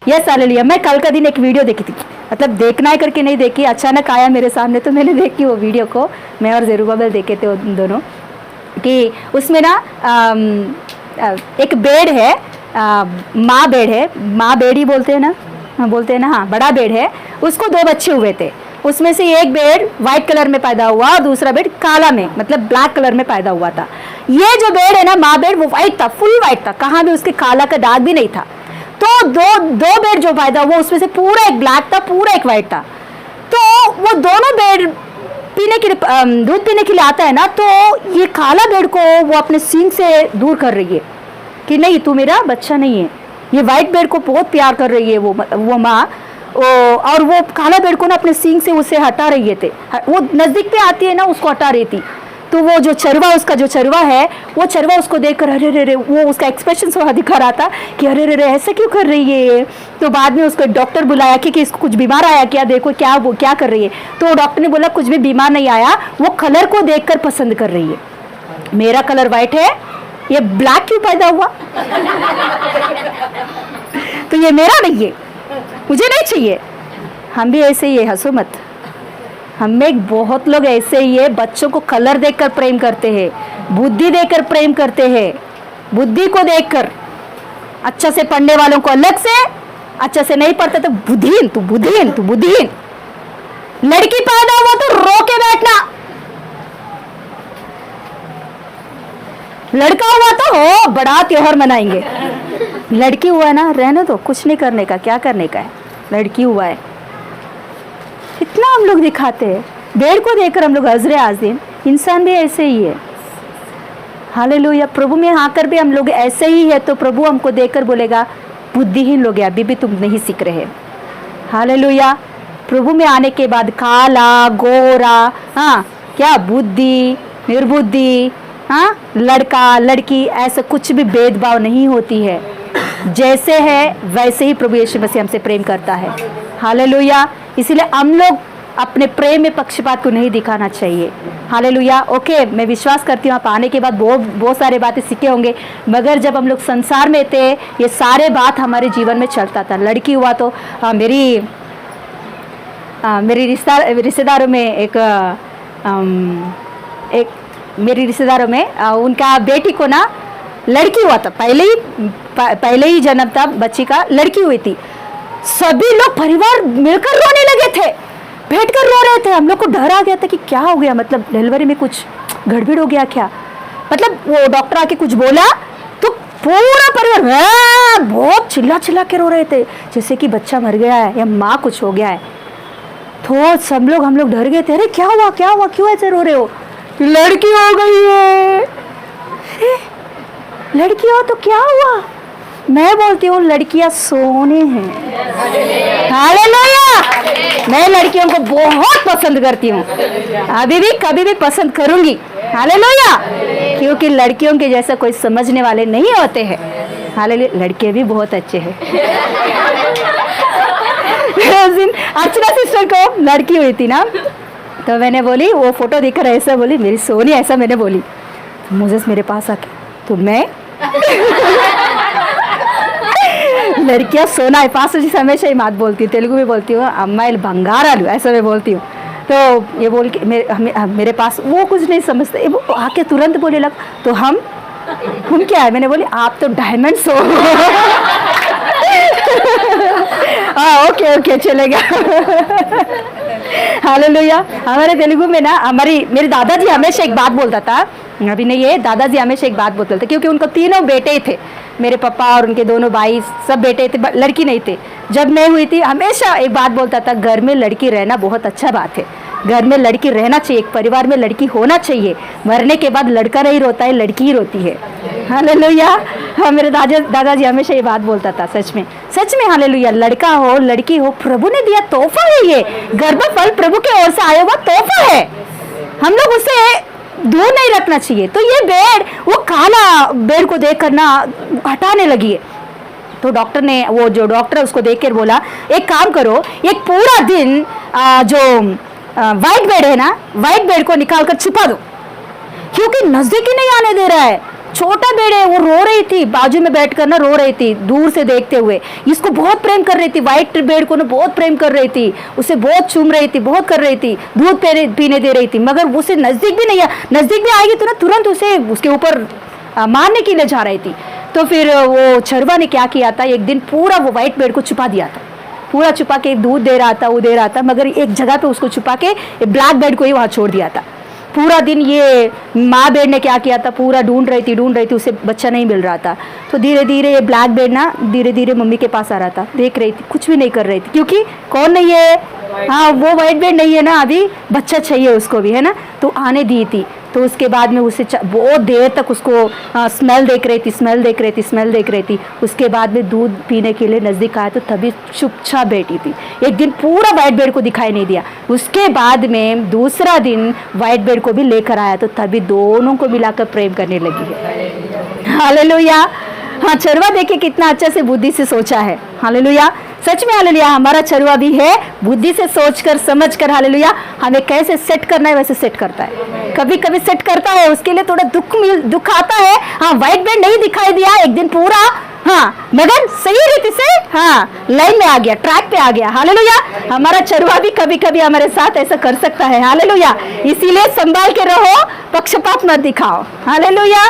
Yes hallelujah. मैं कल का दिन एक वीडियो देखी थी, मतलब देखना है करके नहीं देखी, अचानक आया मेरे सामने तो मैंने देखी वो वीडियो को। मैं और ज़ेरुब्बाबेल देखे थे उन दोनों कि उसमें ना एक बेड़ है, माँ बेड़ है, माँ बेड़ ही बोलते हैं ना, बोलते हैं ना, हाँ बड़ा बेड़ है। उसको 2 बच्चे हुए थे, उसमें से एक बेड़ वाइट कलर में पैदा हुआ और दूसरा बेड़ काला में, मतलब ब्लैक कलर में पैदा हुआ था। ये जो बेड़ है ना, माँ बेड़, वो वाइट था, फुल वाइट था, कहाँ भी उसके काला का दाग भी नहीं था। तो दो बेड़ जो पैदा हुआ उसमें से पूरा एक ब्लैक था, पूरा एक वाइट था। तो वो दोनों बेड़ पीने के लिए, दूध पीने के लिए आता है ना, तो ये काला बेड़ को वो अपने सींग से दूर कर रही है कि नहीं तू मेरा बच्चा नहीं है। ये वाइट बेड़ को बहुत प्यार कर रही है वो माँ, और वो काला बेड़ को ना अपने सींग से उसे हटा रही थे। वो नज़दीक पे आती है ना, उसको हटा रही थी। तो वो जो चरवा, उसका जो चरवा है, वो चरवा उसको देखकर अरे रे रे, वो उसका एक्सप्रेशन थोड़ा दिखा रहा था कि अरे रे रे ऐसे क्यों कर रही है। तो बाद में उसको डॉक्टर बुलाया कि इसको कुछ बीमार आया क्या, देखो क्या वो क्या कर रही है। तो डॉक्टर ने बोला कुछ भी बीमार नहीं आया, वो कलर को देखकर पसंद कर रही है। मेरा कलर वाइट है, ये ब्लैक क्यों पैदा हुआ तो ये मेरा नहीं है, मुझे नहीं चाहिए। हम भी ऐसे ही है, हंसो मत। हम में बहुत लोग ऐसे ही है, बच्चों को कलर देखकर प्रेम करते हैं, बुद्धि देकर प्रेम करते हैं, बुद्धि को देखकर। अच्छा से पढ़ने वालों को अलग से, अच्छा से नहीं पढ़ते तो बुद्धिहीन, तू बुद्धिहीन, तू बुद्धिहीन। लड़की पैदा हुआ तो रो के बैठना, लड़का हुआ तो हो बड़ा त्योहार मनाएंगे। लड़की हुआ है ना, रहने दो, कुछ नहीं करने का, क्या करने का है, लड़की हुआ है। इतना हम लोग दिखाते हैं, बेड़ को देखकर हम लोग हजरे आज़ीम। इंसान भी ऐसे ही है। हालेलुया। प्रभु में आकर भी हम लोग ऐसे ही है, तो प्रभु हमको देखकर बोलेगा बुद्धिहीन लोग हैं, अभी भी तुम नहीं सीख रहे। हालेलुया। प्रभु में आने के बाद काला गोरा, हाँ क्या बुद्धि निर्बुद्धि, हाँ लड़का लड़की, ऐसा कुछ भी भेदभाव नहीं होती है। जैसे है वैसे ही प्रभु यीशु मसीह हमसे प्रेम करता है। हालेलुया। इसीलिए हम लोग अपने प्रेम में पक्षपात को नहीं दिखाना चाहिए। हालेलुया। ओके, मैं विश्वास करती हूँ आप आने के बाद बहुत सारे बातें सीखे होंगे, मगर जब हम लोग संसार में थे ये सारे बात हमारे जीवन में चलता था। लड़की हुआ तो मेरी रिश्तेदारों में एक मेरी रिश्तेदारों में उनका बेटी को ना लड़की हुआ था, पहले ही जन्म था बच्ची का, लड़की हुई थी। सभी लोग परिवार मिलकर रोने लगे थे, बैठकर रो रहे थे। हम लोग को डर आ गया था कि क्या हो गया, मतलब डिलीवरी में कुछ गड़बड़ हो गया क्या। मतलब वो डॉक्टर आके कुछ बोला तो पूरा परिवार बहुत चिल्ला के रो रहे थे, जैसे कि बच्चा मर गया है या माँ कुछ हो गया है। तो सब लोग हम लोग डर गए थे, अरे क्या हुआ क्यों ऐसे रो रहे हो। लड़की हो गई है। लड़की हो तो क्या हुआ। मैं बोलती हूँ लड़कियां सोने हैं। हालेलुया। मैं लड़कियों को बहुत पसंद करती हूँ, अभी भी कभी भी पसंद करूंगी। हालेलुया। क्योंकि लड़कियों के जैसा कोई समझने वाले नहीं होते हैं। हालेलुया। लड़के भी बहुत अच्छे हैं। अर्चना सिस्टर को लड़की हुई थी ना, तो मैंने बोली, वो फोटो देखकर ऐसा बोली मेरी सोनी, ऐसा मैंने बोली। मुझे मेरे पास आके तो मैं लड़कियां सोना है। पास जी हमेशा ही बात बोलती हूँ, तेलुगु में बोलती हूँ, अम्माइल बंगारालू, ऐसा मैं बोलती हूँ। तो ये बोल के मेरे पास वो कुछ नहीं समझते, वो आके तुरंत बोले लग, तो हम क्या है। मैंने बोली आप तो डायमंड्स हो। हाँ ओके चलेगा। हालेलुया। हमारे तेलुगु में ना मेरे दादाजी हमेशा एक बात बोलता था, अभी नहीं है, दादाजी हमेशा एक बात बोलते थे, क्योंकि उनको 3 बेटे थे, मेरे पापा और उनके दोनों भाई सब बेटे थे, लड़की नहीं थे। जब मैं हुई थी हमेशा एक बात बोलता था, घर में लड़की रहना बहुत अच्छा बात है, घर में लड़की रहना चाहिए, एक परिवार में लड़की होना चाहिए। मरने के बाद लड़का नहीं रोता है, लड़की ही रोती है। हालेलुया। हाँ मेरे दादाजी हमेशा ये बात बोलता था, सच में हालेलुया। लड़का हो लड़की हो, प्रभु ने दिया तोहफा है, ये गर्भफल प्रभु के ओर से आया हुआ तोहफा है, हम लोग उसे दूर नहीं रखना चाहिए। तो ये बेड़, वो काला बेड़ को देखकर ना हटाने लगी है। तो डॉक्टर ने, वो जो डॉक्टर उसको देखकर बोला एक काम करो, एक पूरा दिन जो वाइट बेड है ना, वाइट बेड को निकाल कर छुपा दो, क्योंकि नजदीक ही नहीं आने दे रहा है। छोटा बेड़ है, वो रो रही थी, बाजू में बैठ कर ना रो रही थी दूर से देखते हुए। इसको बहुत प्रेम कर रही थी, व्हाइट बेड़ को ना बहुत प्रेम कर रही थी, उसे बहुत चूम रही थी, बहुत कर रही थी, दूध पीने दे रही थी, मगर उसे नजदीक भी नहीं, नजदीक भी आएगी तो ना तुरंत उसे उसके ऊपर मारने के लिए जा रही थी। तो फिर वो चरवा ने क्या किया था, एक दिन पूरा वो व्हाइट बेड़ को छुपा दिया था, पूरा छुपा के दूध दे रहा था, वो दे रहा था, मगर एक जगह पे उसको छुपा के ब्लैक बेड़ को ही वहाँ छोड़ दिया था। पूरा दिन ये माँ बेड़ ने क्या किया था, पूरा ढूंढ रही थी, उसे बच्चा नहीं मिल रहा था। तो धीरे धीरे ये ब्लैक बेड़ ना धीरे धीरे मम्मी के पास आ रहा था, देख रही थी, कुछ भी नहीं कर रही थी, क्योंकि कौन नहीं है, हाँ वो व्हाइट बेड़ नहीं है ना, अभी बच्चा चाहिए उसको भी, है ना, तो आने दी थी। तो उसके बाद में उसे बहुत देर तक उसको स्मेल देख रही थी। उसके बाद में दूध पीने के लिए नज़दीक आया तो तभी चुपचाप बैठी थी। एक दिन पूरा व्हाइट बेड़ को दिखाई नहीं दिया, उसके बाद में दूसरा दिन व्हाइट बेड़ को भी लेकर आया तो तभी दोनों को मिलाकर प्रेम करने लगी है। हालेलुया। हाँ, चरवा देखिए कितना अच्छा से बुद्धि से सोचा है। हालेलुया, सच में हालेलुया, हमारा चरवा भी है, बुद्धि से सोचकर समझकर, हालेलुया, हमें कैसे सेट करना है वैसे सेट करता है। कभी कभी सेट करता है, उसके लिए थोड़ा दुख आता है। हाँ, व्हाइट बेड़ नहीं दिखाई दिया एक दिन पूरा, हाँ, मगर सही रीति से हाँ लाइन में आ गया, ट्रैक पे आ गया। हालेलुया, हमारा चरवा भी कभी कभी हमारे साथ ऐसा कर सकता है। हालेलुया, इसीलिए संभाल के रहो, पक्षपात मत दिखाओ। हालेलुया।